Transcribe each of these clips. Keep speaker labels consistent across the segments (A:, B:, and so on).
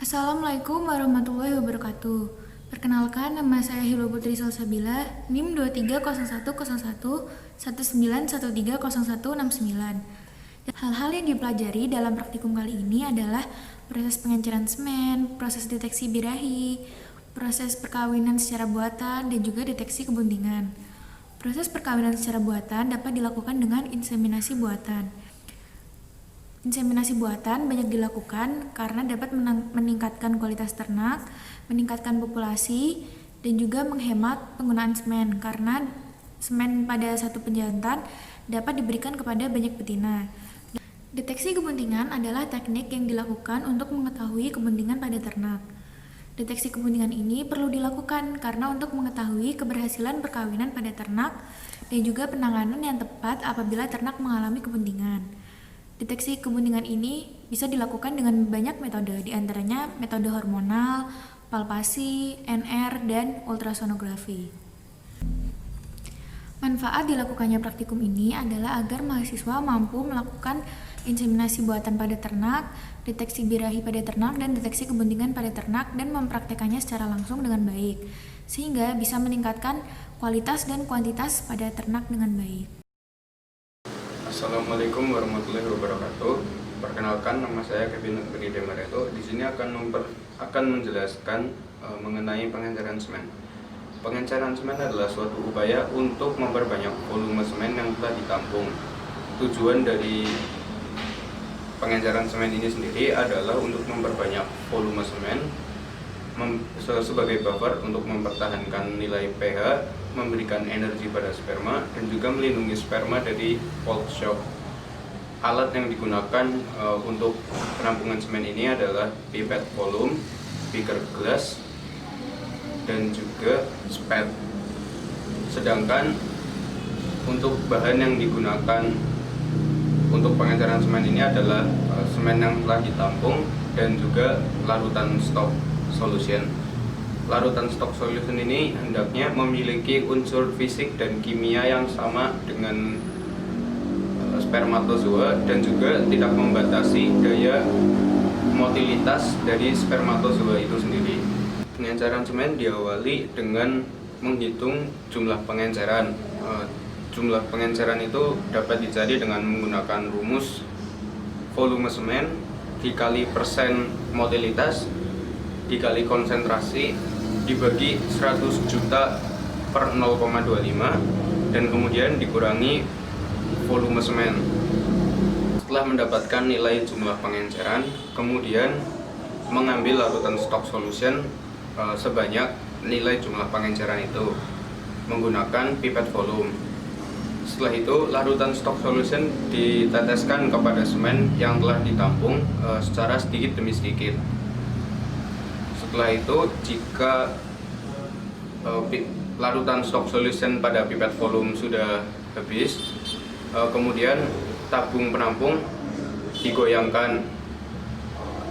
A: Assalamualaikum warahmatullahi wabarakatuh. Perkenalkan, nama saya Hilal Putri Salsabila, NIM 23010119130169. Hal-hal yang dipelajari dalam praktikum kali ini adalah proses pengenceran semen, proses deteksi birahi, proses perkawinan secara buatan, dan juga deteksi kebuntingan. Proses perkawinan secara buatan dapat dilakukan dengan inseminasi buatan. Inseminasi buatan banyak dilakukan karena dapat meningkatkan kualitas ternak, meningkatkan populasi, dan juga menghemat penggunaan semen karena semen pada satu pejantan dapat diberikan kepada banyak betina. Deteksi kebuntingan adalah teknik yang dilakukan untuk mengetahui kebuntingan pada ternak. Deteksi kebuntingan ini perlu dilakukan karena untuk mengetahui keberhasilan perkawinan pada ternak dan juga penanganan yang tepat apabila ternak mengalami kebuntingan. Deteksi kebuntingan ini bisa dilakukan dengan banyak metode, diantaranya metode hormonal, palpasi, NR, dan ultrasonografi. Manfaat dilakukannya praktikum ini adalah agar mahasiswa mampu melakukan inseminasi buatan pada ternak, deteksi birahi pada ternak, dan deteksi kebuntingan pada ternak dan mempraktekannya secara langsung dengan baik, sehingga bisa meningkatkan kualitas dan kuantitas pada ternak dengan baik.
B: Assalamualaikum warahmatullahi wabarakatuh. Perkenalkan, nama saya Kevin Beni Demareto. Di sini akan menjelaskan mengenai pengenceran semen. Pengenceran semen adalah suatu upaya untuk memperbanyak volume semen yang telah ditampung. Tujuan dari pengenceran semen ini sendiri adalah untuk memperbanyak volume semen sebagai buffer untuk mempertahankan nilai pH, memberikan energi pada sperma, dan juga melindungi sperma dari cold shock. Alat yang digunakan untuk penampungan semen ini adalah pipette volume, beaker glass, dan juga spad. Sedangkan untuk bahan yang digunakan untuk pengenceran semen ini adalah semen yang telah ditampung dan juga larutan stock solution. Larutan stock solution ini hendaknya memiliki unsur fisik dan kimia yang sama dengan spermatozoa dan juga tidak membatasi daya motilitas dari spermatozoa itu sendiri. Pengenceran semen diawali dengan menghitung jumlah pengenceran. Jumlah pengenceran itu dapat dicari dengan menggunakan rumus volume semen dikali persen motilitas dikali konsentrasi dibagi 100 juta per 0,25 dan kemudian dikurangi volume semen. Setelah mendapatkan nilai jumlah pengenceran, kemudian mengambil larutan stock solution sebanyak nilai jumlah pengenceran itu menggunakan pipette volume. Setelah itu, larutan stock solution diteteskan kepada semen yang telah ditampung secara sedikit demi sedikit. Setelah itu, jika larutan stock solution pada pipette volume sudah habis, kemudian tabung penampung digoyangkan.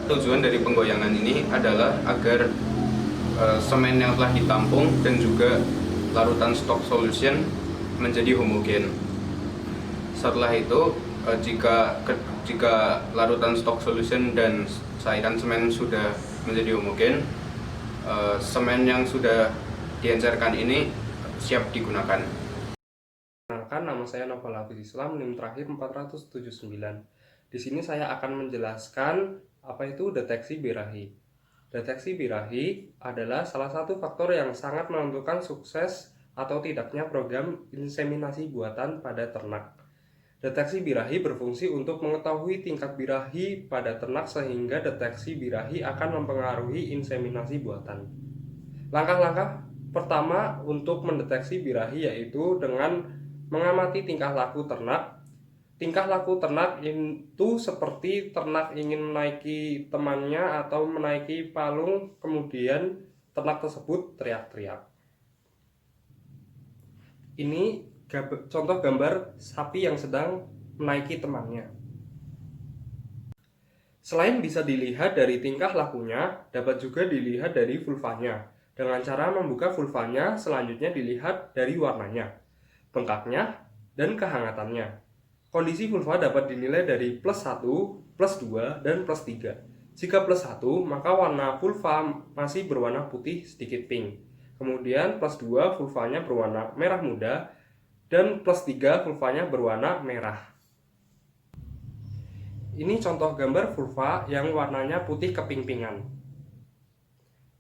B: Tujuan dari penggoyangan ini adalah agar semen yang telah ditampung dan juga larutan stock solution menjadi homogen. Setelah itu, jika larutan stock solution dan cairan semen sudah menjadi homogen, semen yang sudah diencerkan ini siap digunakan.
C: Perkenalkan, nama saya Noval Hafiz Islam, NIM terakhir 479. Di sini saya akan menjelaskan apa itu deteksi birahi. Deteksi birahi adalah salah satu faktor yang sangat menentukan sukses atau tidaknya program inseminasi buatan pada ternak. Deteksi birahi berfungsi untuk mengetahui tingkat birahi pada ternak sehingga deteksi birahi akan mempengaruhi inseminasi buatan. Langkah-langkah pertama untuk mendeteksi birahi yaitu dengan mengamati tingkah laku ternak. Tingkah laku ternak itu seperti ternak ingin menaiki temannya atau menaiki palung, kemudian ternak tersebut teriak-teriak. Ini contoh gambar sapi yang sedang menaiki temannya. Selain bisa dilihat dari tingkah lakunya, dapat juga dilihat dari vulvanya. Dengan cara membuka vulvanya, selanjutnya dilihat dari warnanya, bengkaknya, dan kehangatannya. Kondisi vulva dapat dinilai dari +1, +2, dan +3. Jika +1, maka warna vulva masih berwarna putih sedikit pink. Kemudian +2, vulvanya berwarna merah muda, dan +3, vulvanya berwarna merah. Ini contoh gambar vulva yang warnanya putih keping-pingan.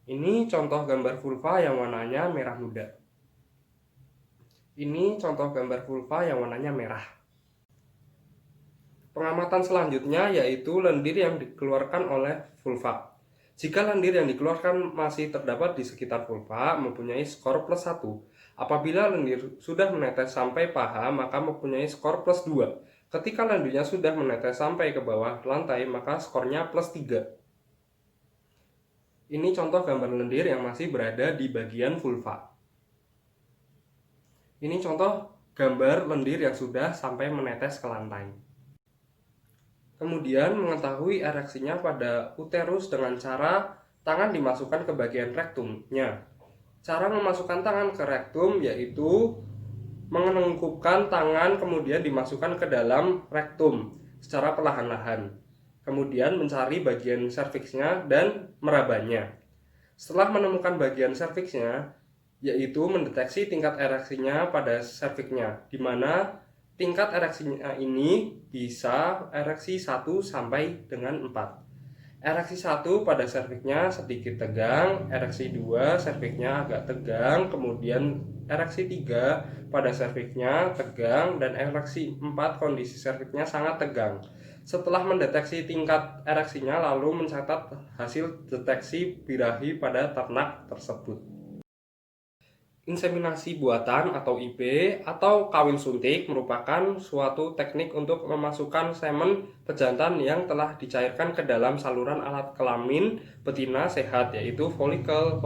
C: Ini contoh gambar vulva yang warnanya merah muda. Ini contoh gambar vulva yang warnanya merah. Pengamatan selanjutnya yaitu lendir yang dikeluarkan oleh vulva. Jika lendir yang dikeluarkan masih terdapat di sekitar vulva, mempunyai skor +1. Apabila lendir sudah menetes sampai paha, maka mempunyai skor +2. Ketika lendirnya sudah menetes sampai ke bawah lantai, maka skornya +3. Ini contoh gambar lendir yang masih berada di bagian vulva. Ini contoh gambar lendir yang sudah sampai menetes ke lantai. Kemudian mengetahui ereksinya pada uterus dengan cara tangan dimasukkan ke bagian rektumnya. Cara memasukkan tangan ke rektum yaitu menengkupkan tangan kemudian dimasukkan ke dalam rektum secara perlahan-lahan. Kemudian mencari bagian serviksnya dan merabanya. Setelah menemukan bagian serviksnya, yaitu mendeteksi tingkat ereksinya pada serviksnya, di mana tingkat ereksinya ini bisa ereksi 1 sampai dengan 4. Ereksi 1 pada serviknya sedikit tegang, ereksi 2 serviknya agak tegang, kemudian ereksi 3 pada serviknya tegang, dan ereksi 4 kondisi serviknya sangat tegang. Setelah mendeteksi tingkat ereksinya, lalu mencatat hasil deteksi birahi pada ternak tersebut. Inseminasi buatan atau IB atau kawin suntik merupakan suatu teknik untuk memasukkan semen pejantan yang telah dicairkan ke dalam saluran alat kelamin betina sehat, yaitu folikel,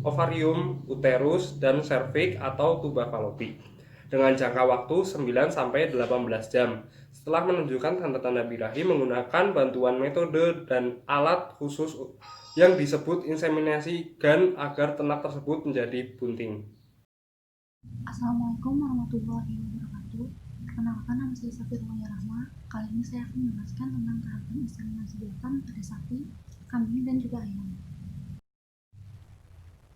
C: ovarium, uterus, dan serviks atau tuba fallopi dengan jangka waktu 9-18 jam. Setelah menunjukkan tanda-tanda birahi menggunakan bantuan metode dan alat khusus yang disebut inseminasi GAN agar ternak tersebut menjadi bunting.
D: Assalamualaikum warahmatullahi wabarakatuh. Perkenalkan, nama saya Safirullah Rahma. Kali ini saya akan menjelaskan tentang tahapan inseminasi buatan pada sapi, kambing, dan juga ayam.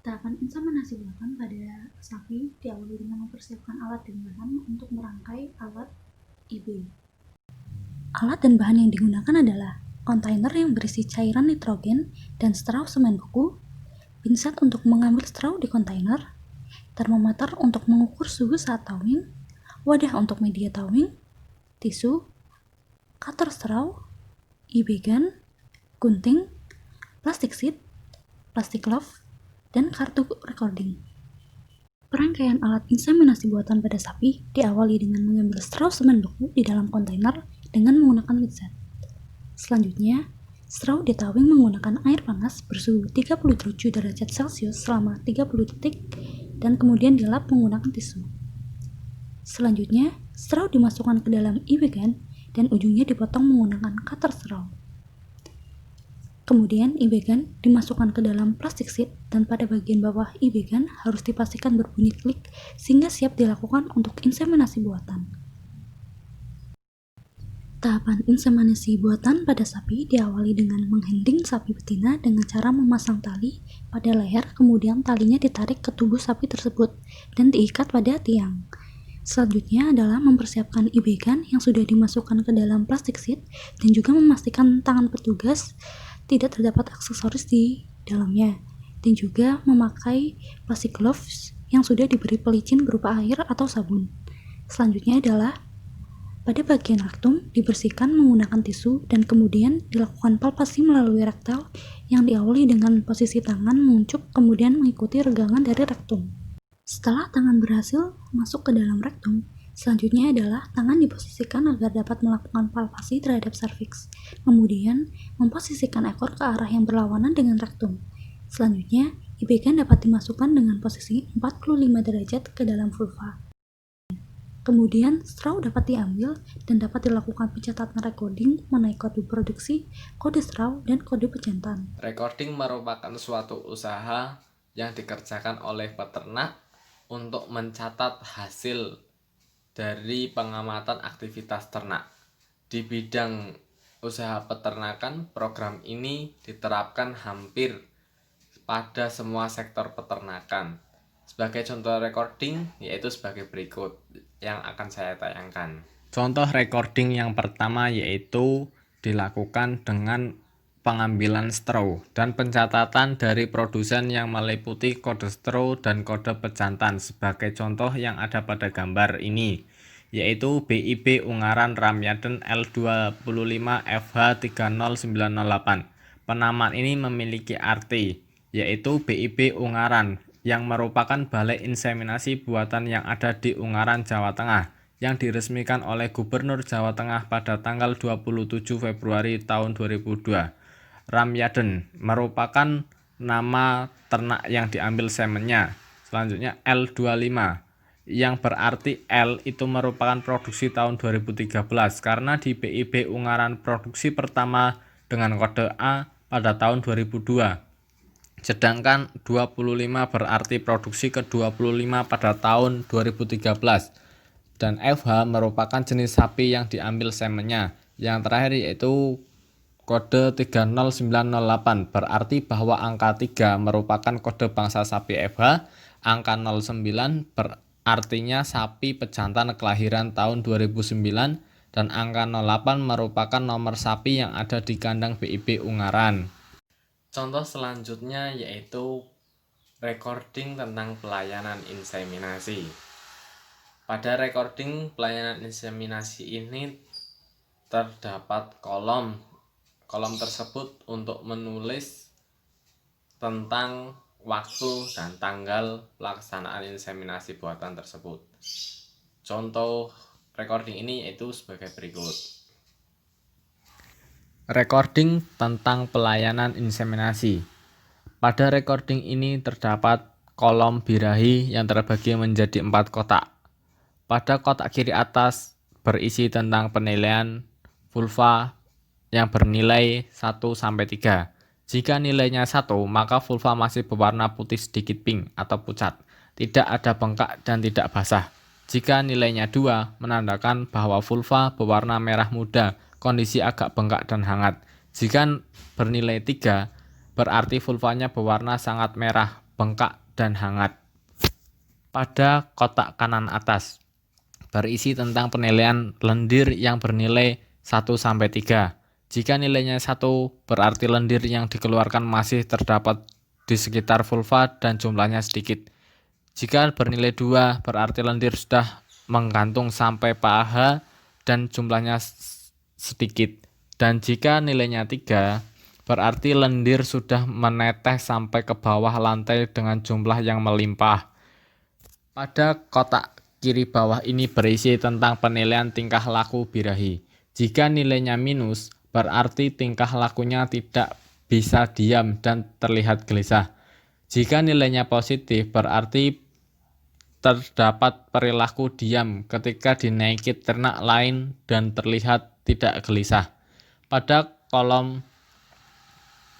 D: Tahapan inseminasi buatan pada sapi diawali dengan mempersiapkan alat dan bahan untuk merangkai alat IB. Alat dan bahan yang digunakan adalah kontainer yang berisi cairan nitrogen dan straw semen beku, pinset untuk mengambil straw di kontainer, termometer untuk mengukur suhu saat towing, wadah untuk media towing, tisu, cutter straw, IB gun, gunting, plastik sheet, plastik glove, dan kartu recording. Perangkaian alat inseminasi buatan pada sapi diawali dengan mengambil straw semen beku di dalam kontainer dengan menggunakan pinset. Selanjutnya, straw ditowing menggunakan air panas bersuhu 37 derajat Celcius selama 30 detik dan kemudian dilap menggunakan tisu. Selanjutnya, straw dimasukkan ke dalam IB gun dan ujungnya dipotong menggunakan cutter straw. Kemudian IB gun dimasukkan ke dalam plastik sheet dan pada bagian bawah IB gun harus dipastikan berbunyi klik sehingga siap dilakukan untuk inseminasi buatan. Tahapan inseminasi buatan pada sapi diawali dengan menghandling sapi betina dengan cara memasang tali pada leher, kemudian talinya ditarik ke tubuh sapi tersebut dan diikat pada tiang. Selanjutnya adalah mempersiapkan IB gun yang sudah dimasukkan ke dalam plastik sheet dan juga memastikan tangan petugas tidak terdapat aksesoris di dalamnya, dan juga memakai plastik gloves yang sudah diberi pelicin berupa air atau sabun. Selanjutnya adalah pada bagian rektum dibersihkan menggunakan tisu dan kemudian dilakukan palpasi melalui rektal yang diawali dengan posisi tangan menguncup kemudian mengikuti regangan dari rektum. Setelah tangan berhasil masuk ke dalam rektum, selanjutnya adalah tangan diposisikan agar dapat melakukan palpasi terhadap serviks. Kemudian memposisikan ekor ke arah yang berlawanan dengan rektum. Selanjutnya, IB gun dapat dimasukkan dengan posisi 45 derajat ke dalam vulva. Kemudian, straw dapat diambil dan dapat dilakukan pencatatan recording mengenai kode produksi, kode straw, dan kode pejantan.
E: Recording merupakan suatu usaha yang dikerjakan oleh peternak untuk mencatat hasil dari pengamatan aktivitas ternak. Di bidang usaha peternakan, program ini diterapkan hampir pada semua sektor peternakan. Sebagai contoh recording yaitu sebagai berikut yang akan saya tayangkan. Contoh recording yang pertama yaitu dilakukan dengan pengambilan straw dan pencatatan dari produsen yang meliputi kode straw dan kode pejantan sebagai contoh yang ada pada gambar ini, yaitu BIP Ungaran Ramyaden L25FH30908. Penamaan ini memiliki arti, yaitu BIP Ungaran yang merupakan balai inseminasi buatan yang ada di Ungaran, Jawa Tengah, yang diresmikan oleh Gubernur Jawa Tengah pada tanggal 27 Februari tahun 2002. Ramyaden merupakan nama ternak yang diambil semennya. Selanjutnya L25 yang berarti L itu merupakan produksi tahun 2013 karena di BIP Ungaran produksi pertama dengan kode A pada tahun 2002. Sedangkan 25 berarti produksi ke-25 pada tahun 2013. Dan FH merupakan jenis sapi yang diambil semennya. Yang terakhir yaitu kode 30908 berarti bahwa angka 3 merupakan kode bangsa sapi FH, angka 09 berartinya sapi pejantan kelahiran tahun 2009, dan angka 08 merupakan nomor sapi yang ada di kandang BIP Ungaran. Contoh selanjutnya yaitu recording tentang pelayanan inseminasi. Pada recording pelayanan inseminasi ini terdapat kolom tersebut untuk menulis tentang waktu dan tanggal pelaksanaan inseminasi buatan tersebut. Contoh recording ini yaitu sebagai berikut. Recording tentang pelayanan inseminasi. Pada recording ini terdapat kolom birahi yang terbagi menjadi 4 kotak. Pada kotak kiri atas berisi tentang penilaian vulva yang bernilai 1-3. Jika nilainya 1, maka vulva masih berwarna putih sedikit pink atau pucat, tidak ada bengkak dan tidak basah. Jika nilainya 2, menandakan bahwa vulva berwarna merah muda, kondisi agak bengkak dan hangat. Jika bernilai 3, berarti vulvanya berwarna sangat merah, bengkak dan hangat. Pada kotak kanan atas berisi tentang penilaian lendir yang bernilai 1-3. Jika nilainya 1, berarti lendir yang dikeluarkan masih terdapat di sekitar vulva dan jumlahnya sedikit. Jika bernilai 2, berarti lendir sudah menggantung sampai paha dan jumlahnya sedikit. Dan jika nilainya 3, berarti lendir sudah meneteh sampai ke bawah lantai dengan jumlah yang melimpah. Pada kotak kiri bawah ini berisi tentang penilaian tingkah laku birahi. Jika nilainya minus, berarti tingkah lakunya tidak bisa diam dan terlihat gelisah. Jika nilainya positif, berarti terdapat perilaku diam ketika dinaiki ternak lain dan terlihat tidak gelisah. Pada kolom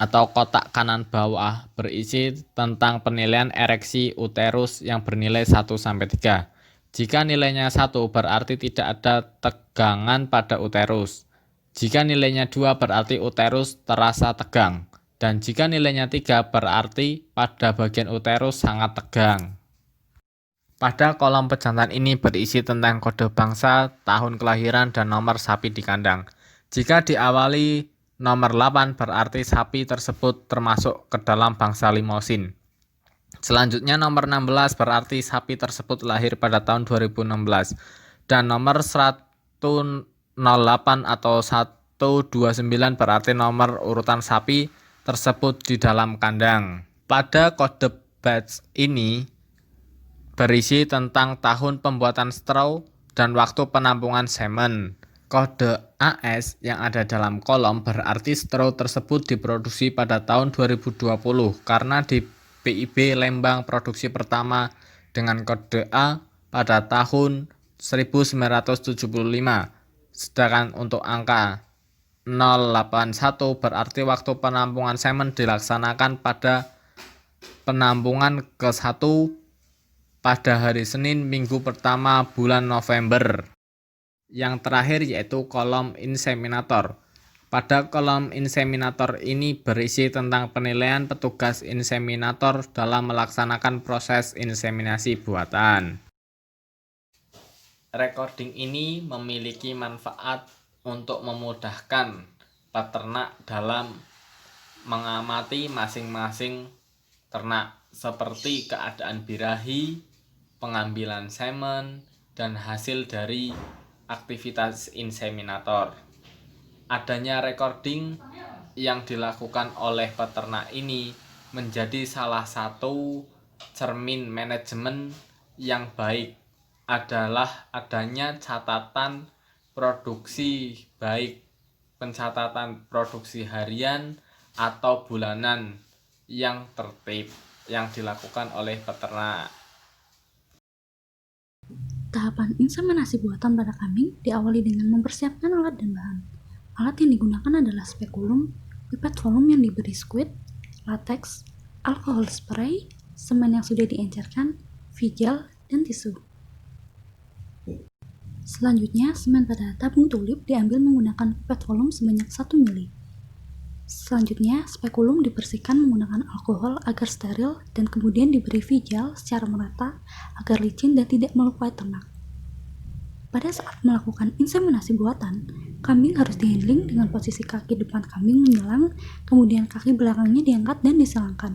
E: atau kotak kanan bawah berisi tentang penilaian ereksi uterus yang bernilai 1-3. Jika nilainya 1, berarti tidak ada tegangan pada uterus. Jika nilainya 2, berarti uterus terasa tegang. Dan jika nilainya 3, berarti pada bagian uterus sangat tegang. Pada kolom pejantan ini berisi tentang kode bangsa, tahun kelahiran, dan nomor sapi di kandang. Jika diawali nomor 8, berarti sapi tersebut termasuk ke dalam bangsa limousin. Selanjutnya nomor 16 berarti sapi tersebut lahir pada tahun 2016. Dan nomor 108 atau 129 berarti nomor urutan sapi tersebut di dalam kandang. Pada kode batch ini berisi tentang tahun pembuatan straw dan waktu penampungan semen. Kode AS yang ada dalam kolom berarti straw tersebut diproduksi pada tahun 2020 karena di BIP Lembang produksi pertama dengan kode A pada tahun 1975. Sedangkan untuk angka 081 berarti waktu penampungan semen dilaksanakan pada penampungan ke-1 pada hari Senin minggu pertama bulan November. Yang terakhir yaitu kolom inseminator. Pada kolom inseminator ini berisi tentang penilaian petugas inseminator dalam melaksanakan proses inseminasi buatan. Recording ini memiliki manfaat untuk memudahkan peternak dalam mengamati masing-masing ternak seperti keadaan birahi, pengambilan semen, dan hasil dari aktivitas inseminator. Adanya recording yang dilakukan oleh peternak ini menjadi salah satu cermin manajemen yang baik adalah adanya catatan produksi, baik pencatatan produksi harian atau bulanan yang tertib yang dilakukan oleh peternak.
D: Tahapan inseminasi buatan pada kambing diawali dengan mempersiapkan alat dan bahan. Alat yang digunakan adalah spekulum, pipet volume yang diberi squid, latex, alkohol spray, semen yang sudah diencerkan, vigel, dan tisu. Selanjutnya, semen pada tabung tulip diambil menggunakan pipet volume sebanyak 1 ml. Selanjutnya, spekulum dibersihkan menggunakan alkohol agar steril dan kemudian diberi vigel secara merata agar licin dan tidak melukai ternak. Pada saat melakukan inseminasi buatan, kambing harus dihandling dengan posisi kaki depan kambing menyelang, kemudian kaki belakangnya diangkat dan diselangkan.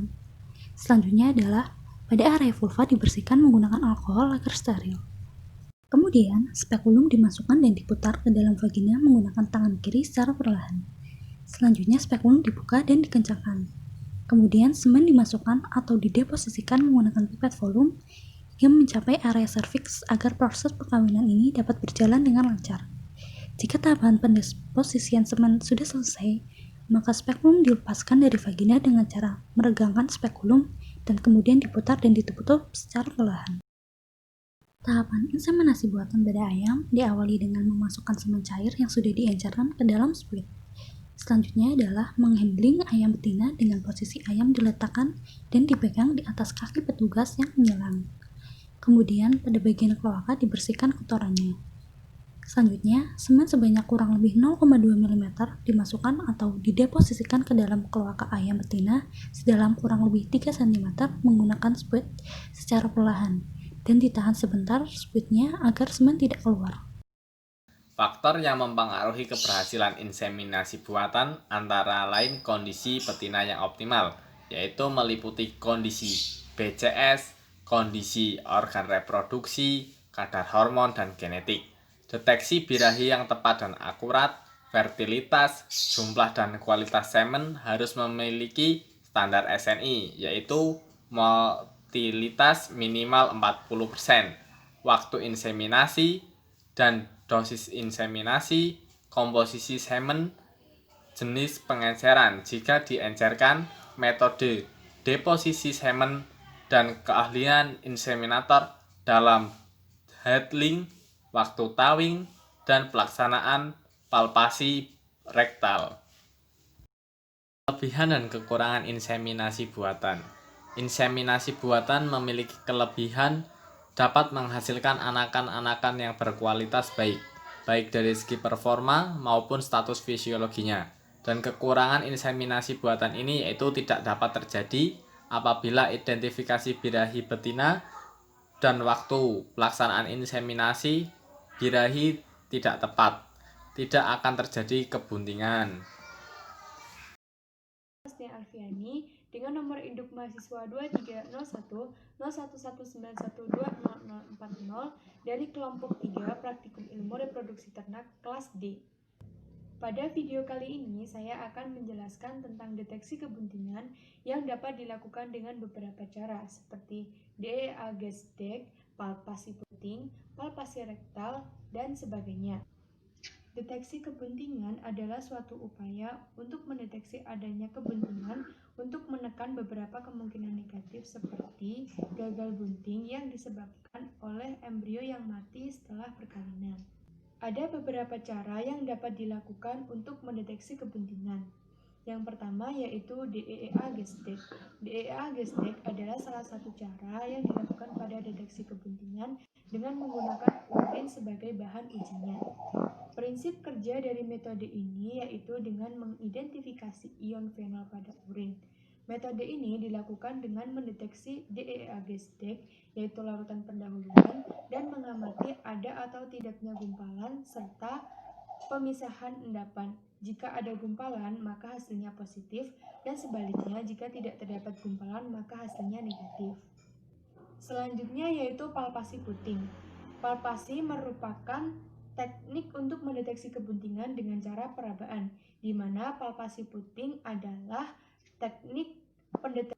D: Selanjutnya adalah pada area vulva dibersihkan menggunakan alkohol agar steril. Kemudian, spekulum dimasukkan dan diputar ke dalam vagina menggunakan tangan kiri secara perlahan. Selanjutnya, spekulum dibuka dan dikencangkan. Kemudian, semen dimasukkan atau dideposisikan menggunakan pipet volume hingga mencapai area serviks agar proses perkawinan ini dapat berjalan dengan lancar. Jika tahapan pendeposisian semen sudah selesai, maka spekulum dilepaskan dari vagina dengan cara meregangkan spekulum dan kemudian diputar dan ditutup secara perlahan. Tahapan inseminasi buatan pada ayam diawali dengan memasukkan semen cair yang sudah diencerkan ke dalam spuit. Selanjutnya adalah menghandling ayam betina dengan posisi ayam diletakkan dan dipegang di atas kaki petugas yang menyelang. Kemudian pada bagian kloaka dibersihkan kotorannya. Selanjutnya, semen sebanyak kurang lebih 0,2 mm dimasukkan atau dideposisikan ke dalam kloaka ayam betina sedalam kurang lebih 3 cm menggunakan spuit secara perlahan dan ditahan sebentar spuitnya agar semen tidak keluar.
E: Faktor yang mempengaruhi keberhasilan inseminasi buatan antara lain kondisi betina yang optimal, yaitu meliputi kondisi BCS, kondisi organ reproduksi, kadar hormon, dan genetik. Deteksi birahi yang tepat dan akurat, fertilitas, jumlah dan kualitas semen harus memiliki standar SNI, yaitu motilitas minimal 40%, waktu inseminasi, dan dosis inseminasi, komposisi semen, jenis pengenceran jika diencerkan, metode deposisi semen, dan keahlian inseminator dalam handling, waktu tawing, dan pelaksanaan palpasi rektal. Kelebihan dan kekurangan inseminasi buatan. Inseminasi buatan memiliki kelebihan dapat menghasilkan anakan-anakan yang berkualitas baik dari segi performa maupun status fisiologinya. Dan kekurangan inseminasi buatan ini yaitu tidak dapat terjadi apabila identifikasi birahi betina dan waktu pelaksanaan inseminasi birahi tidak tepat, tidak akan terjadi kebuntingan.
F: Alfiani dengan nomor induk mahasiswa 23010119120040 dari kelompok 3 Praktikum Ilmu Reproduksi Ternak kelas D. Pada video kali ini saya akan menjelaskan tentang deteksi kebuntingan yang dapat dilakukan dengan beberapa cara seperti DEA Gesdek, palpasi puting, palpasi rektal, dan sebagainya. Deteksi kebuntingan adalah suatu upaya untuk mendeteksi adanya kebuntingan untuk menekan beberapa kemungkinan negatif seperti gagal bunting yang disebabkan oleh embrio yang mati setelah perkawinan. Ada beberapa cara yang dapat dilakukan untuk mendeteksi kebuntingan. Yang pertama yaitu DEA gestek. DEA gestek adalah salah satu cara yang dilakukan pada deteksi kebuntingan dengan menggunakan urin sebagai bahan ujinya. Prinsip kerja dari metode ini yaitu dengan mengidentifikasi ion fenol pada urin. Metode ini dilakukan dengan mendeteksi DEA gestek, yaitu larutan pendahuluan, dan mengamati ada atau tidaknya gumpalan serta pemisahan endapan. Jika ada gumpalan, maka hasilnya positif, dan sebaliknya jika tidak terdapat gumpalan, maka hasilnya negatif. Selanjutnya yaitu palpasi puting. Palpasi merupakan teknik untuk mendeteksi kebuntingan dengan cara perabaan, di mana palpasi puting adalah teknik pendeteksi.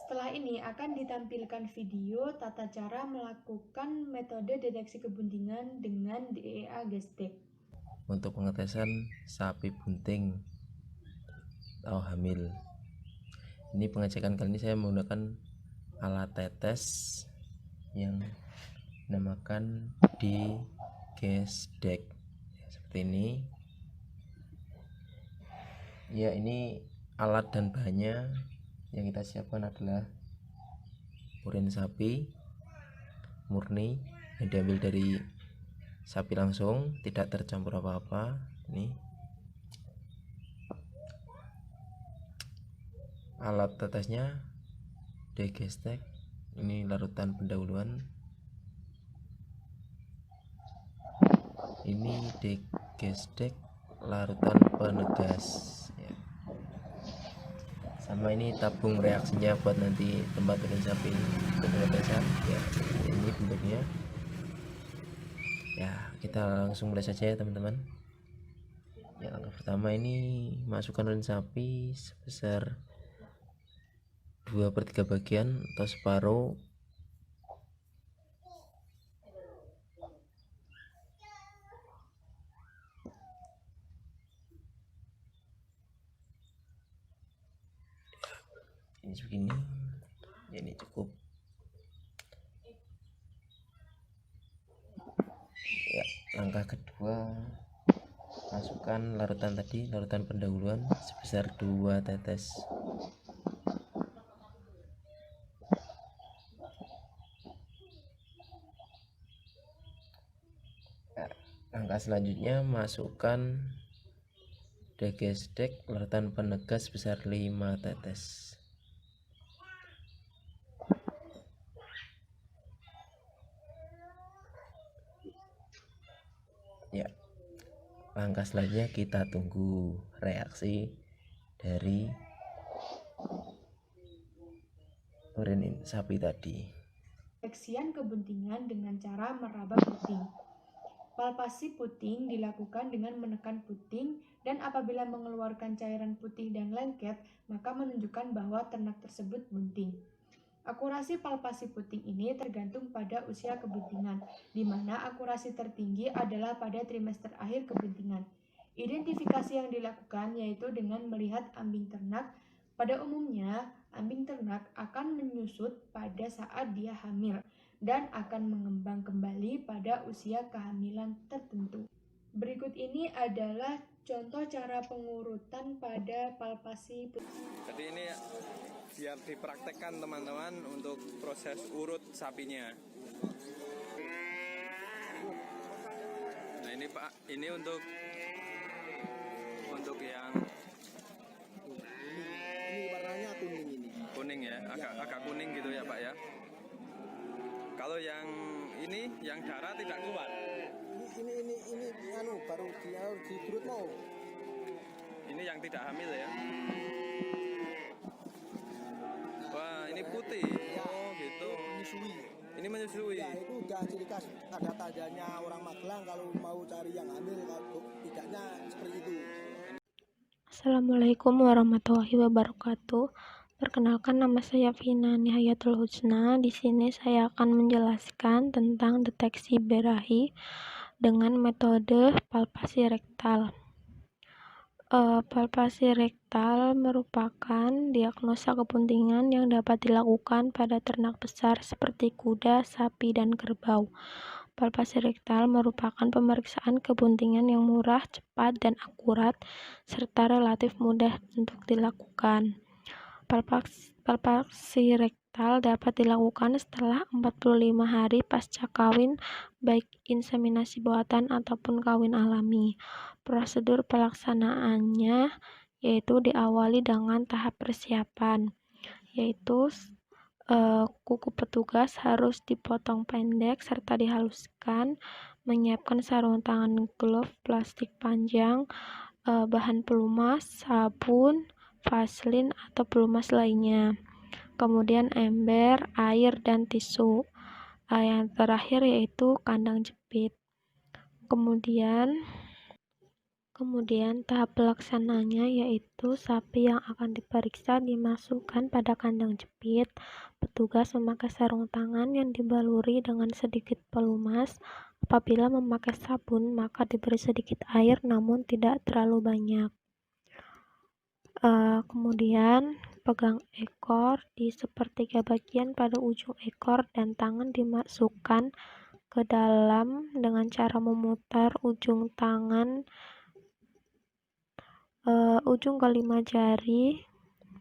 F: Setelah ini akan ditampilkan video tata cara melakukan metode deteksi kebuntingan dengan DEA gestek.
G: Untuk pengetesan sapi bunting atau hamil, ini pengecekan kali ini saya menggunakan alat tetes yang dinamakan digestek seperti ini ya. Ini alat dan bahannya yang kita siapkan adalah urin sapi murni yang diambil dari sapi langsung, tidak tercampur apa-apa. Ini alat tetesnya digestek, ini larutan pendahuluan, ini digestek larutan penegas ya. Sama ini tabung reaksinya buat nanti tempat urin sapi untuk pengetesan ya. Ini bentuknya ya. Kita langsung mulai saja ya teman-teman. Ya, langkah pertama ini masukkan urin sapi sebesar 2/3 bagian atau separuh. Ini begini ya, ini cukup ya. Langkah kedua, masukkan larutan tadi, larutan pendahuluan sebesar 2 tetes. Ya, langkah selanjutnya masukkan digestek larutan penegas sebesar 5 tetes. Ya, langkah selanjutnya kita tunggu reaksi dari urin sapi tadi.
F: Deteksian kebuntingan dengan cara meraba puting. Palpasi puting dilakukan dengan menekan puting, dan apabila mengeluarkan cairan putih dan lengket, maka menunjukkan bahwa ternak tersebut bunting. Akurasi palpasi puting ini tergantung pada usia kebuntingan, di mana akurasi tertinggi adalah pada trimester akhir kebuntingan. Identifikasi yang dilakukan yaitu dengan melihat ambing ternak. Pada umumnya, ambing ternak akan menyusut pada saat dia hamil dan akan mengembang kembali pada usia kehamilan tertentu. Berikut ini adalah contoh cara pengurutan pada palpasi puting.
H: Jadi ini biar dipraktekkan teman-teman untuk proses urut sapinya. Nah ini Pak, ini untuk yang
I: ini warnanya kuning ini.
H: Kuning ya, agak kuning gitu ya Pak ya. Kalau yang ini yang darah tidak keluar.
I: Ini anu baru diurut mau.
H: Ini yang tidak hamil ya. Wah, ini putih. Oh, gitu.
I: Menyusui.
H: Ini menyusui.
I: Ya, itu udah ciri khas ada tandanya orang Magelang kalau mau cari yang hamil, kalau tidaknya seperti itu.
J: Assalamualaikum warahmatullahi wabarakatuh. Perkenalkan, nama saya Vina Nihayatul Husna. Di sini saya akan menjelaskan tentang deteksi birahi dengan metode palpasi rektal. Palpasi rektal merupakan diagnosa kebuntingan yang dapat dilakukan pada ternak besar seperti kuda, sapi, dan kerbau. Palpasi rektal merupakan pemeriksaan kebuntingan yang murah, cepat, dan akurat, serta relatif mudah untuk dilakukan. Palpasi rektal dapat dilakukan setelah 45 hari pasca kawin, baik inseminasi buatan ataupun kawin alami. Prosedur pelaksanaannya yaitu diawali dengan tahap persiapan, yaitu kuku petugas harus dipotong pendek serta dihaluskan, menyiapkan sarung tangan, glove plastik panjang, bahan pelumas, sabun, vaselin atau pelumas lainnya. Kemudian ember, air, dan tisu. Yang terakhir yaitu kandang jepit. Kemudian tahap pelaksananya yaitu sapi yang akan diperiksa dimasukkan pada kandang jepit. Petugas memakai sarung tangan yang dibaluri dengan sedikit pelumas. Apabila memakai sabun, maka diberi sedikit air namun tidak terlalu banyak. Kemudian pegang ekor di sepertiga bagian pada ujung ekor dan tangan dimasukkan ke dalam dengan cara memutar ujung tangan ujung kelima jari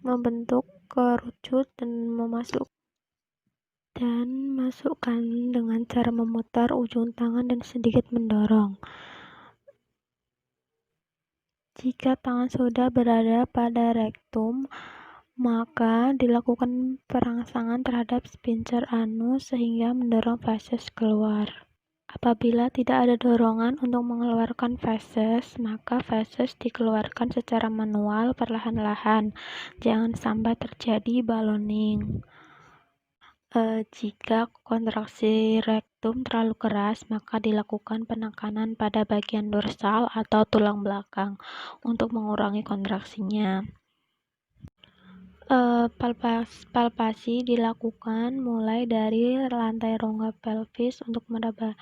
J: membentuk kerucut dan masukkan dengan cara memutar ujung tangan dan sedikit mendorong. Jika tangan sudah berada pada rektum, maka dilakukan perangsangan terhadap sphincter anus sehingga mendorong feses keluar. Apabila tidak ada dorongan untuk mengeluarkan feses, maka feses dikeluarkan secara manual perlahan-lahan. Jangan sampai terjadi ballooning. Jika kontraksi rektum terlalu keras, maka dilakukan penekanan pada bagian dorsal atau tulang belakang untuk mengurangi kontraksinya. Palpasi dilakukan mulai dari lantai rongga pelvis untuk meraba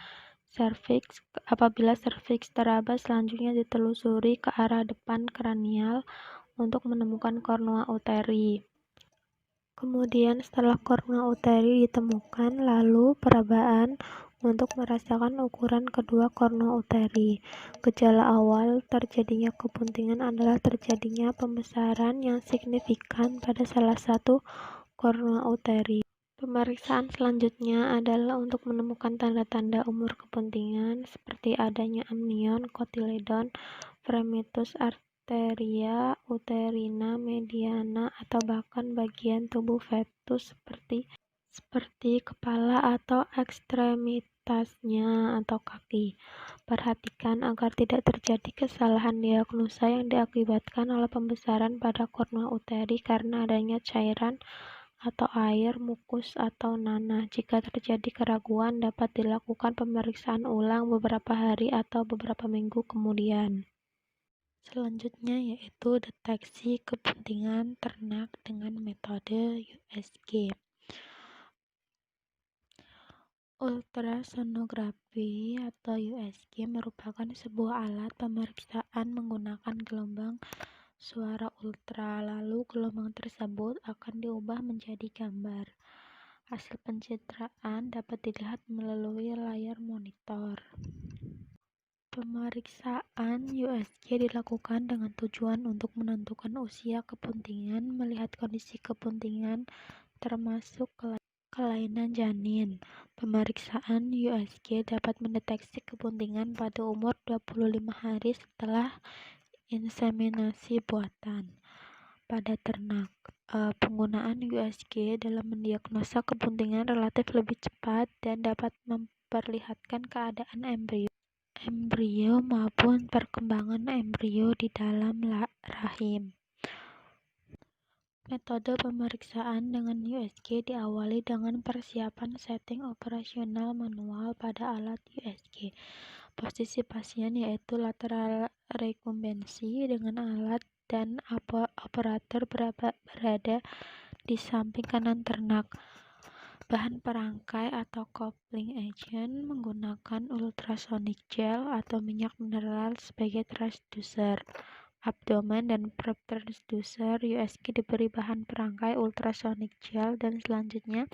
J: serviks. Apabila serviks teraba, selanjutnya ditelusuri ke arah depan kranial untuk menemukan cornua uteri. Kemudian setelah cornua uteri ditemukan, lalu perabaan untuk merasakan ukuran kedua cornua uteri. Gejala awal terjadinya kebuntingan adalah terjadinya pembesaran yang signifikan pada salah satu cornua uteri. Pemeriksaan selanjutnya adalah untuk menemukan tanda-tanda umur kebuntingan seperti adanya amnion, kotiledon, fremitus arteria, uterina, mediana, atau bahkan bagian tubuh fetus seperti kepala atau ekstremitasnya atau kaki. Perhatikan agar tidak terjadi kesalahan diagnosa yang diakibatkan oleh pembesaran pada cornua uteri karena adanya cairan atau air, mukus, atau nanah. Jika terjadi keraguan, dapat dilakukan pemeriksaan ulang beberapa hari atau beberapa minggu kemudian. Selanjutnya yaitu deteksi kebuntingan ternak dengan metode USG. Ultrasonografi atau USG merupakan sebuah alat pemeriksaan menggunakan gelombang suara ultra, lalu gelombang tersebut akan diubah menjadi gambar. Hasil pencitraan dapat dilihat melalui layar monitor. Pemeriksaan USG dilakukan dengan tujuan untuk menentukan usia kebuntingan, melihat kondisi kebuntingan termasuk kelainan janin. Pemeriksaan USG dapat mendeteksi kebuntingan pada umur 25 hari setelah inseminasi buatan. Pada ternak, penggunaan USG dalam mendiagnosa kebuntingan relatif lebih cepat dan dapat memperlihatkan keadaan embrio maupun perkembangan embrio di dalam rahim. Metode pemeriksaan dengan USG diawali dengan persiapan setting operasional manual pada alat USG. Posisi pasien yaitu lateral rekumbensi dengan alat dan operator berada di samping kanan ternak. Bahan perangkai atau coupling agent menggunakan ultrasonic gel atau minyak mineral sebagai transducer. abdomen, dan probe transducer USG diberi bahan perangkai ultrasonic gel, dan selanjutnya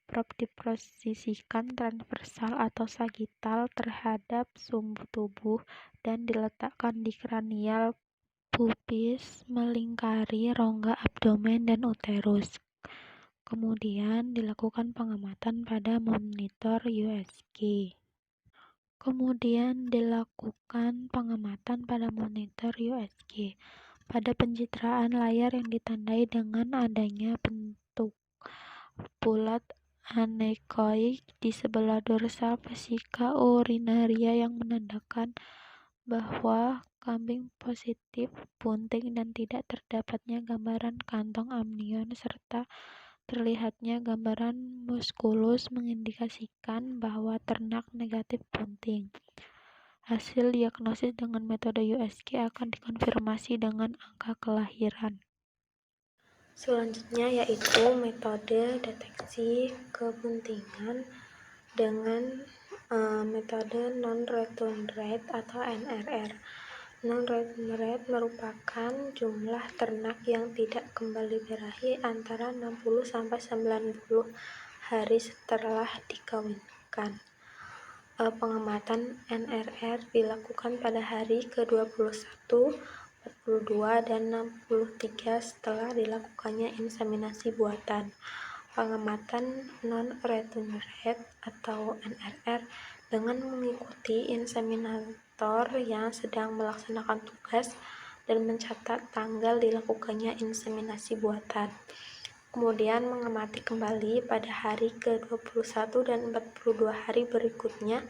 J: probe diposisikan transversal atau sagittal terhadap sumbu tubuh dan diletakkan di kranial pubis melingkari rongga abdomen dan uterus. Kemudian dilakukan pengamatan pada monitor USG. Pada pencitraan layar yang ditandai dengan adanya bentuk bulat anekoik di sebelah dorsal vesika urinaria yang menandakan bahwa kambing positif bunting dan tidak terdapatnya gambaran kantong amnion serta terlihatnya gambaran muskulus mengindikasikan bahwa ternak negatif bunting. Hasil diagnosis dengan metode USG akan dikonfirmasi dengan angka kelahiran. Selanjutnya yaitu metode deteksi kebuntingan dengan metode non-return rate atau NRR. Non-return rate merupakan jumlah ternak yang tidak kembali birahi antara 60-90 hari setelah dikawinkan. Pengamatan NRR dilakukan pada hari ke-21, 42, dan 63 setelah dilakukannya inseminasi buatan. Pengamatan non-return rate atau NRR dengan mengikuti inseminator yang sedang melaksanakan tugas dan mencatat tanggal dilakukannya inseminasi buatan. Kemudian mengamati kembali pada hari ke-21 dan 42 hari berikutnya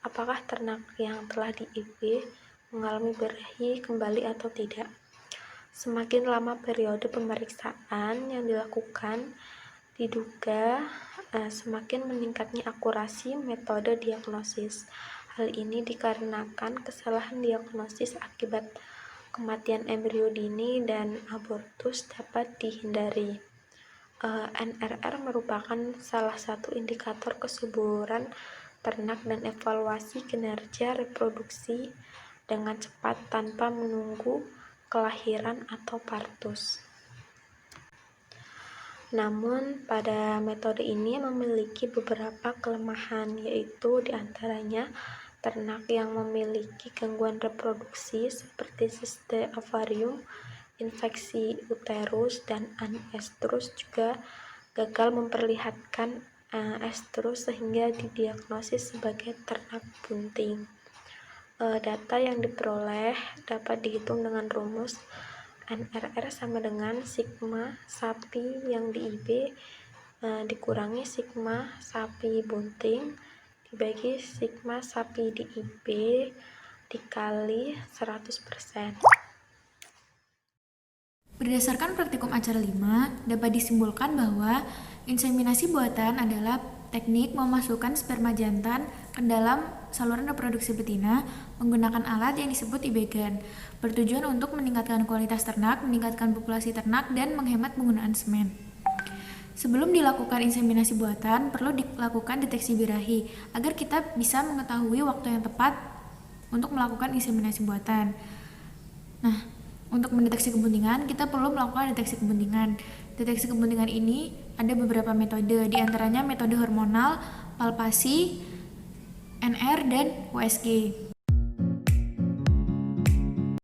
J: apakah ternak yang telah di-IB mengalami birahi kembali atau tidak. Semakin lama periode pemeriksaan yang dilakukan, diduga semakin meningkatnya akurasi metode diagnosis. Hal ini dikarenakan kesalahan diagnosis akibat kematian embrio dini dan abortus dapat dihindari. NRR merupakan salah satu indikator kesuburan ternak dan evaluasi kinerja reproduksi dengan cepat tanpa menunggu kelahiran atau partus. Namun, pada metode ini memiliki beberapa kelemahan, yaitu diantaranya ternak yang memiliki gangguan reproduksi seperti siste ovarium, infeksi uterus, dan anestrus juga gagal memperlihatkan estrus sehingga didiagnosis sebagai ternak bunting. Data yang diperoleh dapat dihitung dengan rumus NRR sama dengan sigma sapi yang di-IB dikurangi sigma sapi bunting dibagi sigma sapi di-IB dikali 100%.
A: Berdasarkan praktikum acara 5, dapat disimpulkan bahwa inseminasi buatan adalah teknik memasukkan sperma jantan ke dalam saluran reproduksi betina menggunakan alat yang disebut IBGAN, bertujuan untuk meningkatkan kualitas ternak, meningkatkan populasi ternak, dan menghemat penggunaan semen. Sebelum dilakukan inseminasi buatan, perlu dilakukan deteksi birahi agar kita bisa mengetahui waktu yang tepat untuk melakukan inseminasi buatan. Nah, untuk mendeteksi kebuntingan, kita perlu melakukan deteksi kebuntingan. Deteksi kebuntingan ini ada beberapa metode, diantaranya metode hormonal, palpasi, NR, dan USG.